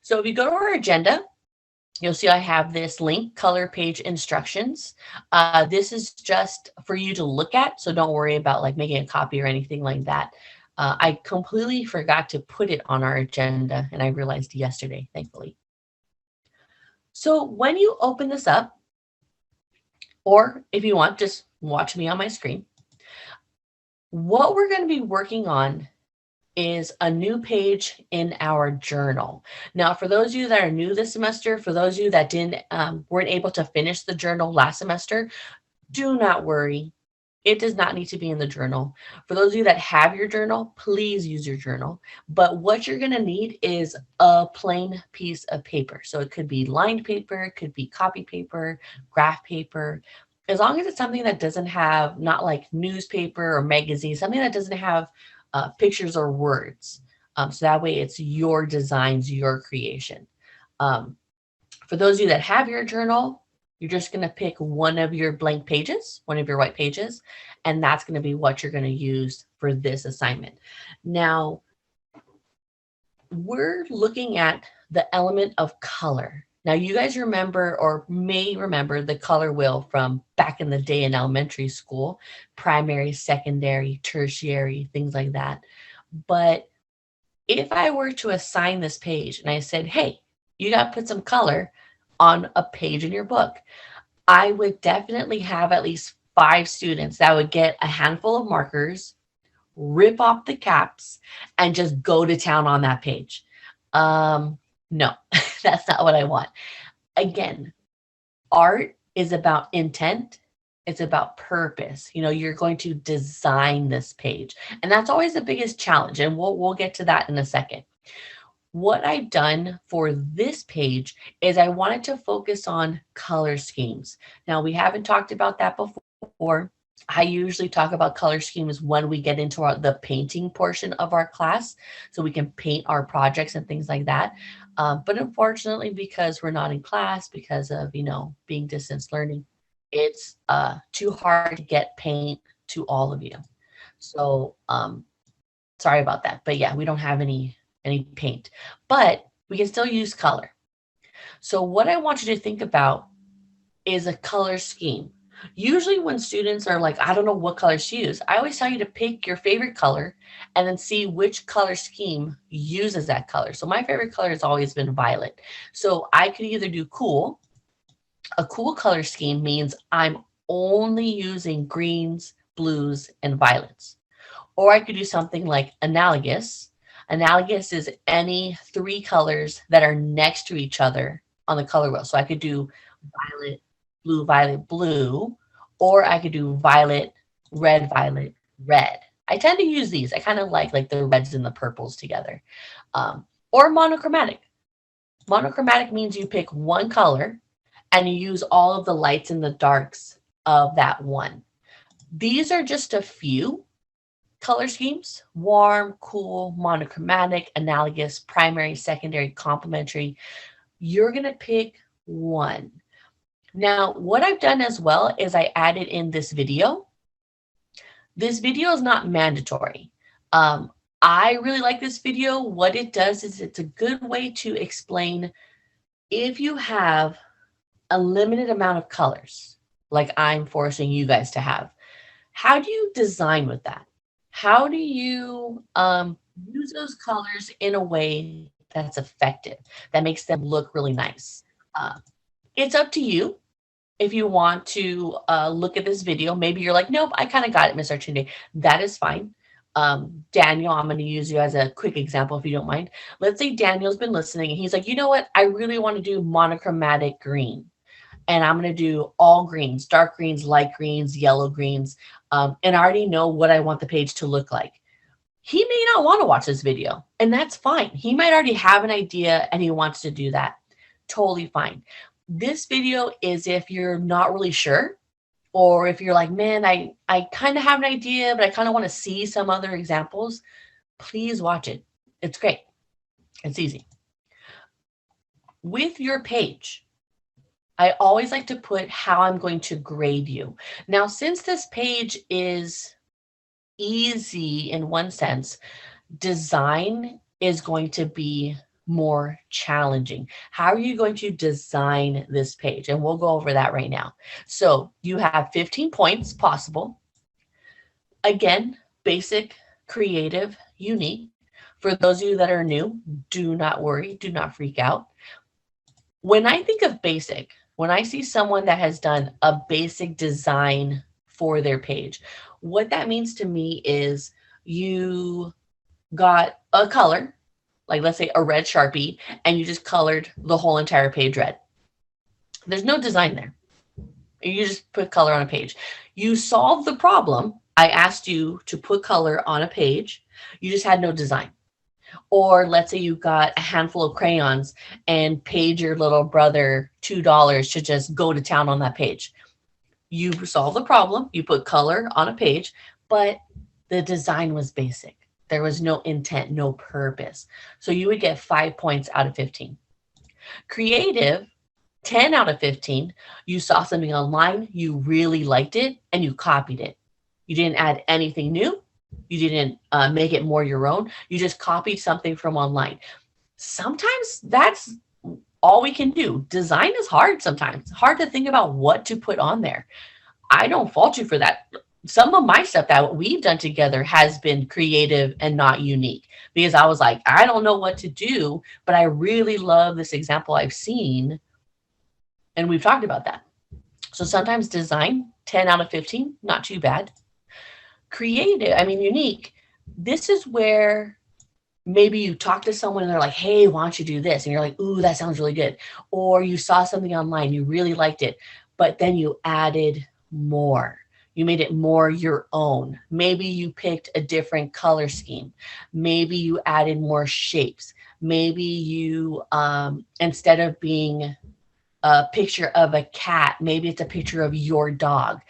So if you go to our agenda, you'll see I have this link, color page instructions. This is just for you to look at, so don't worry about like making a copy or anything like that. I completely forgot to put it on our agenda, and I realized yesterday, thankfully. So when you open this up, or if you want, just watch me on my screen. What we're going to be working on is a new page in our journal. Now, for those of you that are new this semester, for those of you that weren't able to finish the journal last semester, do not worry. It does not need to be in the journal. For those of you that have your journal, please use your journal. But what you're going to need is a plain piece of paper. So it could be lined paper, it could be copy paper, graph paper. As long as it's something that doesn't have, not like newspaper or magazine, something that doesn't have pictures or words. So that way it's your designs, your creation. Um, for those of you that have your journal, you're just going to pick one of your blank pages, one of your white pages, and that's going to be what you're going to use for this assignment. Now, we're looking at the element of color. Now, you guys remember or may remember the color wheel from back in the day in elementary school, primary, secondary, tertiary, things like that. But if I were to assign this page and I said, hey, you got to put some color on a page in your book, I would definitely have at least 5 students that would get a handful of markers, rip off the caps, and just go to town on that page. No, that's not what I want. Again, art is about intent. It's about purpose. You're going to design this page, and that's always the biggest challenge. And we'll get to that in a second. What I've done for this page is I wanted to focus on color schemes. Now, we haven't talked about that before. I usually talk about color schemes when we get into the painting portion of our class, so we can paint our projects and things like that. But unfortunately, because we're not in class, because of, being distance learning, it's too hard to get paint to all of you. So sorry about that. But yeah, we don't have any paint, but we can still use color. So what I want you to think about is a color scheme. Usually when students are like, I don't know what colors to use, I always tell you to pick your favorite color and then see which color scheme uses that color. So my favorite color has always been violet. So I could either do cool. A cool color scheme means I'm only using greens, blues, and violets. Or I could do something like analogous. Analogous is any 3 colors that are next to each other on the color wheel. So I could do violet, blue, or I could do violet, red, red. I tend to use these. I kind of like the reds and the purples together. Or monochromatic. Monochromatic means you pick one color and you use all of the lights and the darks of that one. These are just a few color schemes: warm, cool, monochromatic, analogous, primary, secondary, complementary. You're going to pick one. Now, what I've done as well is I added in this video. This video is not mandatory. I really like this video. What it does is it's a good way to explain if you have a limited amount of colors, like I'm forcing you guys to have, how do you design with that? How do you use those colors in a way that's effective, that makes them look really nice? Uh, it's up to you if you want to look at this video. Maybe you're like, nope, I kind of got it, Miss Archunde. That is fine. Daniel, I'm going to use you as a quick example, if you don't mind. Let's say Daniel's been listening and he's like, you know what? I really want to do monochromatic green. And I'm going to do all greens, dark greens, light greens, yellow greens. And I already know what I want the page to look like. He may not want to watch this video, and that's fine. He might already have an idea and he wants to do that. Totally fine. This video is if you're not really sure, or if you're like, man, I kind of have an idea, but I kind of want to see some other examples. Please watch it. It's great. It's easy. With your page, I always like to put how I'm going to grade you. Now, since this page is easy in one sense, design is going to be more challenging? How are you going to design this page? And we'll go over that right now. So you have 15 points possible. Again, basic, creative, unique. For those of you that are new, do not worry, do not freak out. When I think of basic, when I see someone that has done a basic design for their page, what that means to me is you got a color, like let's say a red Sharpie, and you just colored the whole entire page red. There's no design there. You just put color on a page. You solved the problem. I asked you to put color on a page. You just had no design. Or let's say you got a handful of crayons and paid your little brother $2 to just go to town on that page. You solved the problem. You put color on a page, but the design was basic. There was no intent, no purpose. So you would get 5 points out of 15. Creative, 10 out of 15. You saw something online, you really liked it, and you copied it. You didn't add anything new. You didn't make it more your own. You just copied something from online. Sometimes that's all we can do. Design is hard sometimes. It's hard to think about what to put on there. I don't fault you for that. Some of my stuff that we've done together has been creative and not unique because I was like, I don't know what to do, but I really love this example I've seen. And we've talked about that. So sometimes design, 10 out of 15, not too bad. Creative, I mean, unique. This is where maybe you talk to someone and they're like, hey, why don't you do this? And you're like, ooh, that sounds really good. Or you saw something online, you really liked it, but then you added more. You made it more your own. Maybe you picked a different color scheme. Maybe you added more shapes. Maybe you, instead of being a picture of a cat, maybe it's a picture of your dog.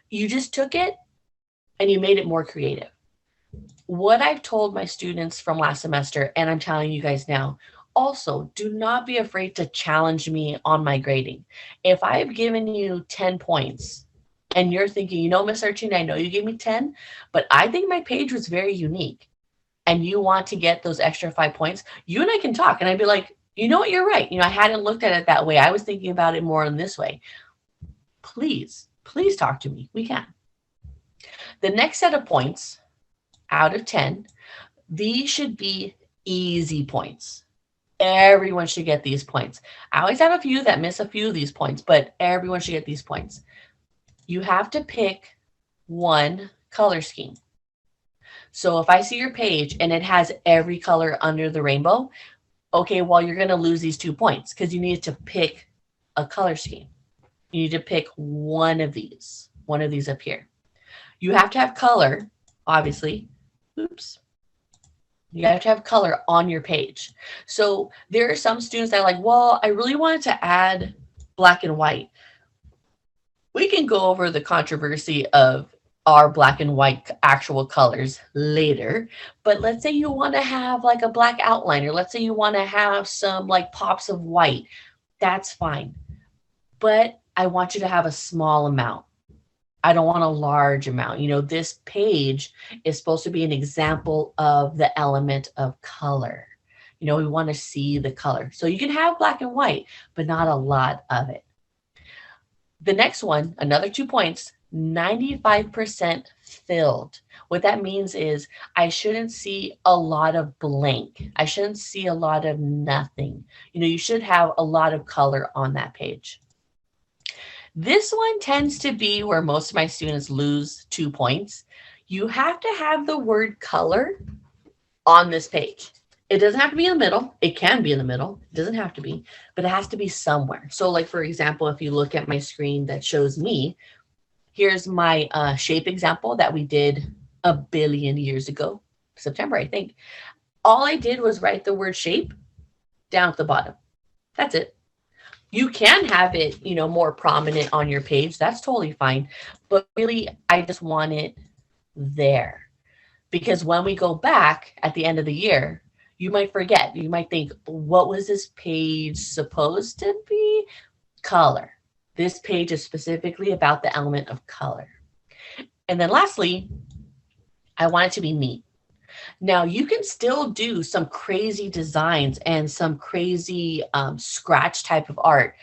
You just took it and you made it more creative. What I've told my students from last semester, and I'm telling you guys now, also do not be afraid to challenge me on my grading. If I've given you 10 points and you're thinking, Miss Archina, I know you gave me 10, but I think my page was very unique and you want to get those extra 5 points, you and I can talk. And I'd be like, you know what, you're right. I hadn't looked at it that way. I was thinking about it more in this way. Please talk to me. We can. The next set of points out of 10, these should be easy points. Everyone should get these points. I always have a few that miss a few of these points, but everyone should get these points. You have to pick one color scheme. So if I see your page and it has every color under the rainbow, okay, well, you're going to lose these 2 points because you need to pick a color scheme. You need to pick one of these up here. You have to have color, obviously. Oops. You have to have color on your page. So there are some students that are like, well, I really wanted to add black and white. We can go over the controversy of our black and white actual colors later. But let's say you want to have like a black outline, or let's say you want to have some like pops of white. That's fine. But I want you to have a small amount. I don't want a large amount. This page is supposed to be an example of the element of color. We want to see the color. So you can have black and white, but not a lot of it. The next one, another 2 points, 95% filled. What that means is I shouldn't see a lot of blank. I shouldn't see a lot of nothing. You should have a lot of color on that page. This one tends to be where most of my students lose 2 points. You have to have the word color on this page. It doesn't have to be in the middle. It can be in the middle. It doesn't have to be, but it has to be somewhere. So like, for example, if you look at my screen that shows me, here's my shape example that we did a billion years ago, September, I think. All I did was write the word shape down at the bottom. That's it. You can have it, more prominent on your page. That's totally fine. But really, I just want it there. Because when we go back at the end of the year, you might forget. You might think, what was this page supposed to be? Color. This page is specifically about the element of color. And then lastly, I want it to be neat. Now you can still do some crazy designs and some crazy scratch type of art.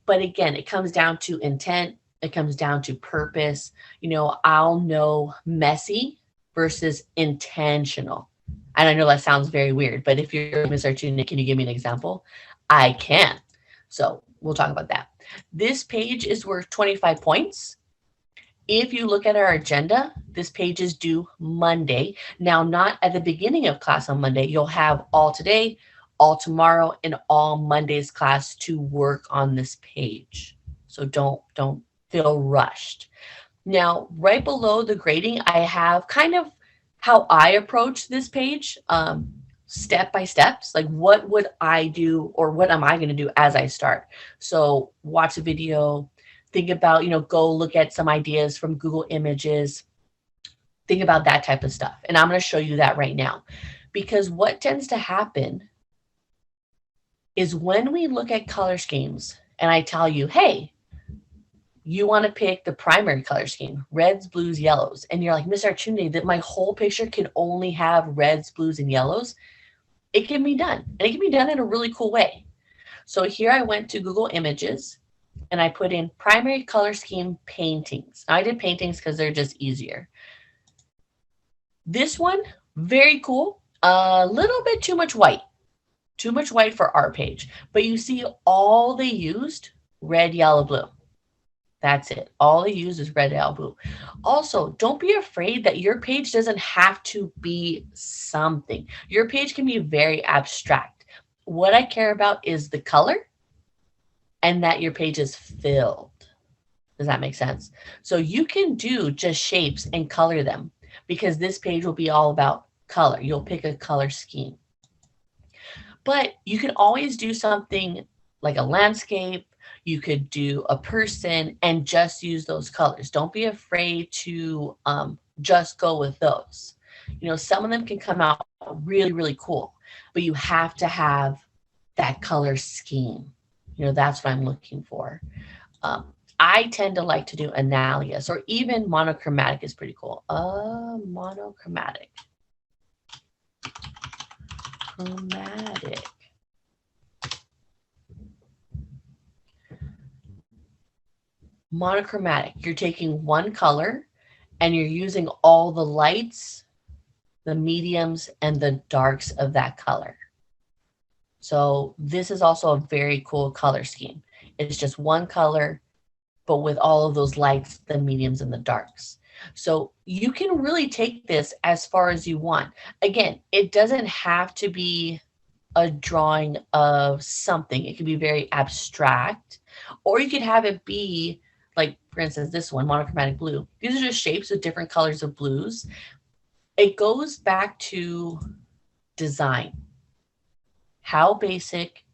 But again, it comes down to intent. It comes down to purpose. You know, I'll know messy versus intentional. And I know that sounds very weird, but if you're Miss Artuna, can you give me an example? I can. So we'll talk about that. This page is worth 25 points. If you look at our agenda, this page is due Monday. Now, not at the beginning of class on Monday. You'll have all today, all tomorrow, and all Monday's class to work on this page. So don't feel rushed. Now, right below the grading, I have kind of how I approach this page, step by steps. Like, what would I do, or what am I going to do as I start? So watch a video, think about, go look at some ideas from Google Images, think about that type of stuff. And I'm going to show you that right now, because what tends to happen is when we look at color schemes and I tell you, hey, you want to pick the primary color scheme, reds, blues, yellows. And you're like, Miss Archunde, that my whole picture can only have reds, blues, and yellows. It can be done. And it can be done in a really cool way. So here I went to Google Images and I put in primary color scheme paintings. Now I did paintings because they're just easier. This one, very cool. A little bit too much white. Too much white for our page. But you see all they used, red, yellow, blue. That's it. All they use is red, yellow, blue. Also, don't be afraid that your page doesn't have to be something. Your page can be very abstract. What I care about is the color and that your page is filled. Does that make sense? So you can do just shapes and color them, because this page will be all about color. You'll pick a color scheme. But you can always do something like a landscape. You could do a person and just use those colors. Don't be afraid to just go with those. Some of them can come out really, really cool, but you have to have that color scheme. That's what I'm looking for. I tend to like to do analogous, or even monochromatic is pretty cool. Monochromatic. Chromatic. Monochromatic. You're taking one color and you're using all the lights, the mediums, and the darks of that color. So this is also a very cool color scheme. It's just one color, but with all of those lights, the mediums, and the darks. So you can really take this as far as you want. Again, it doesn't have to be a drawing of something. It can be very abstract, or you could have it be like, for instance, this one, monochromatic blue. These are just shapes with different colors of blues. It goes back to design. How basic,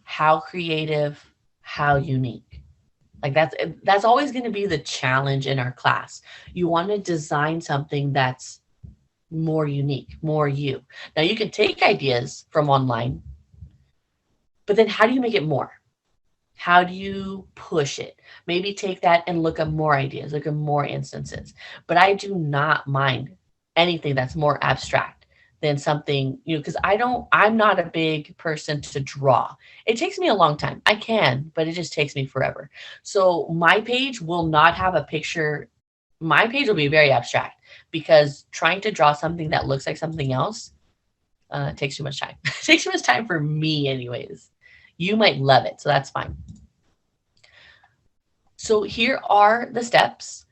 how creative, how unique. Like that's always going to be the challenge in our class. You want to design something that's more unique, more you. Now you can take ideas from online, but then how do you make it more? How do you push it? Maybe take that and look at more ideas, look at more instances. But I do not mind anything that's more abstract than something, because I'm not a big person to draw. It takes me a long time. I can, but it just takes me forever. So my page will not have a picture. My page will be very abstract, because trying to draw something that looks like something else takes too much time. It takes too much time for me anyways. You might love it, so that's fine. So here are the steps.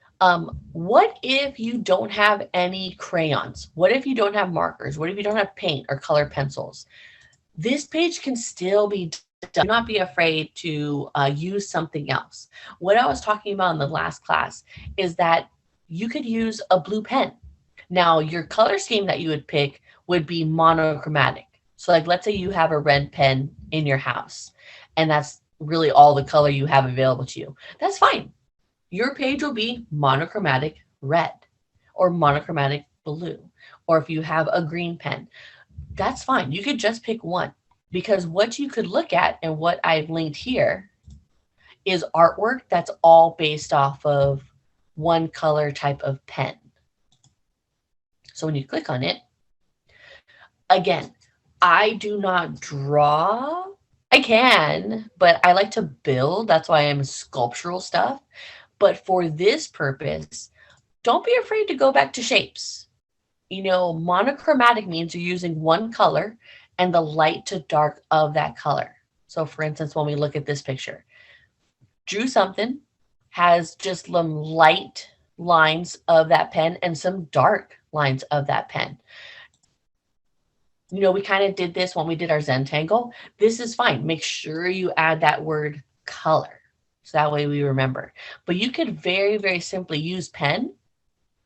What if you don't have any crayons? What if you don't have markers? What if you don't have paint or color pencils? This page can still be done. Do not be afraid to use something else. What I was talking about in the last class is that you could use a blue pen. Now, your color scheme that you would pick would be monochromatic. So like, let's say you have a red pen in your house, and that's really all the color you have available to you. That's fine. Your page will be monochromatic red or monochromatic blue. Or if you have a green pen, that's fine. You could just pick one, because what you could look at and what I've linked here is artwork that's all based off of one color type of pen. So when you click on it, Again, I do not draw. I can, but I like to build. That's why I'm sculptural stuff. But for this purpose, don't be afraid to go back to shapes. Monochromatic means you're using one color and the light to dark of that color. So for instance, when we look at this picture, drew something, has just some light lines of that pen and some dark lines of that pen. We kind of did this when we did our Zentangle. This is fine. Make sure you add that word color. So that way we remember. But you could very, very simply use pen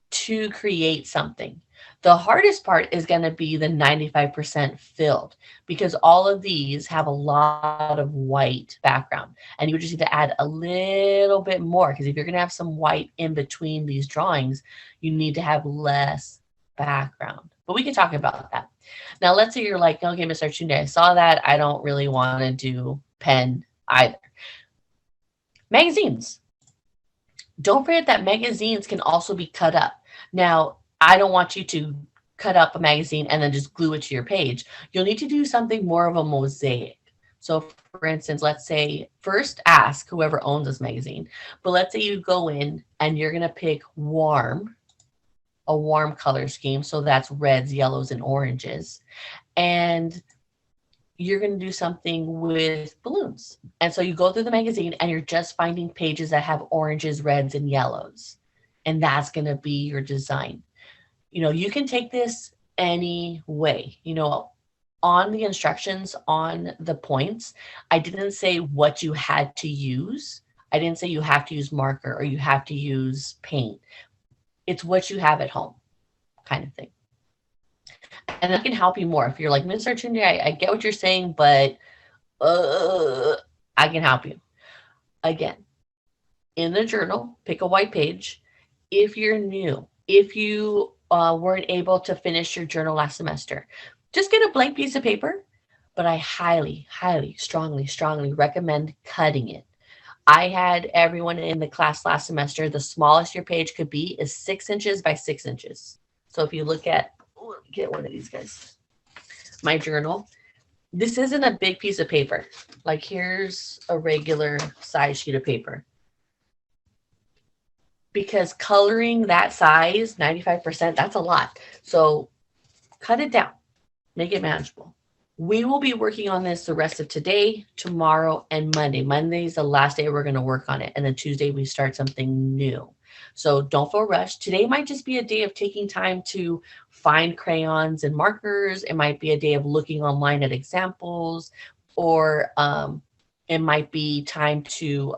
to create something. The hardest part is going to be the 95% filled, because all of these have a lot of white background, and you just need to add a little bit more, because if you're going to have some white in between these drawings, you need to have less background. But we can talk about that. Now, let's say you're like, okay, Mr. Archundia, I saw that. I don't really want to do pen either. Magazines. Don't forget that magazines can also be cut up. Now, I don't want you to cut up a magazine and then just glue it to your page. You'll need to do something more of a mosaic. So for instance, let's say first ask whoever owns this magazine, but let's say you go in and you're going to pick a warm color scheme. So that's reds, yellows, and oranges. And you're going to do something with balloons. And so you go through the magazine and you're just finding pages that have oranges, reds, and yellows. And that's going to be your design. You can take this any way. On the instructions, on the points, I didn't say what you had to use. I didn't say you have to use marker or you have to use paint. It's what you have at home kind of thing. And I can help you more. If you're like, Mr. Archundia, I get what you're saying, but I can help you. Again, in the journal, pick a white page. If you're new, if you weren't able to finish your journal last semester, just get a blank piece of paper. But I highly, highly, strongly, strongly recommend cutting it. I had everyone in the class last semester, the smallest your page could be is 6 inches by 6 inches. So if you look at, get one of these guys, my journal, this isn't a big piece of paper. Like here's a regular size sheet of paper. Because coloring that size, 95%, that's a lot. So cut it down, make it manageable. We will be working on this the rest of today, tomorrow, and Monday. Monday is the last day we're going to work on it. And then Tuesday, we start something new. So don't feel rushed. Today might just be a day of taking time to find crayons and markers. It might be a day of looking online at examples, or it might be time to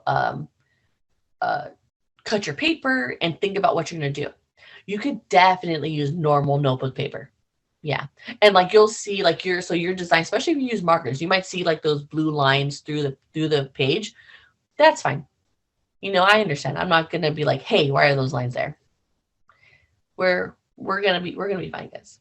cut your paper and think about what you're going to do. You could definitely use normal notebook paper. Yeah. And like you'll see like your design, especially if you use markers, you might see like those blue lines through the page. That's fine. I understand. I'm not going to be like, hey, why are those lines there? We're going to be fine, guys.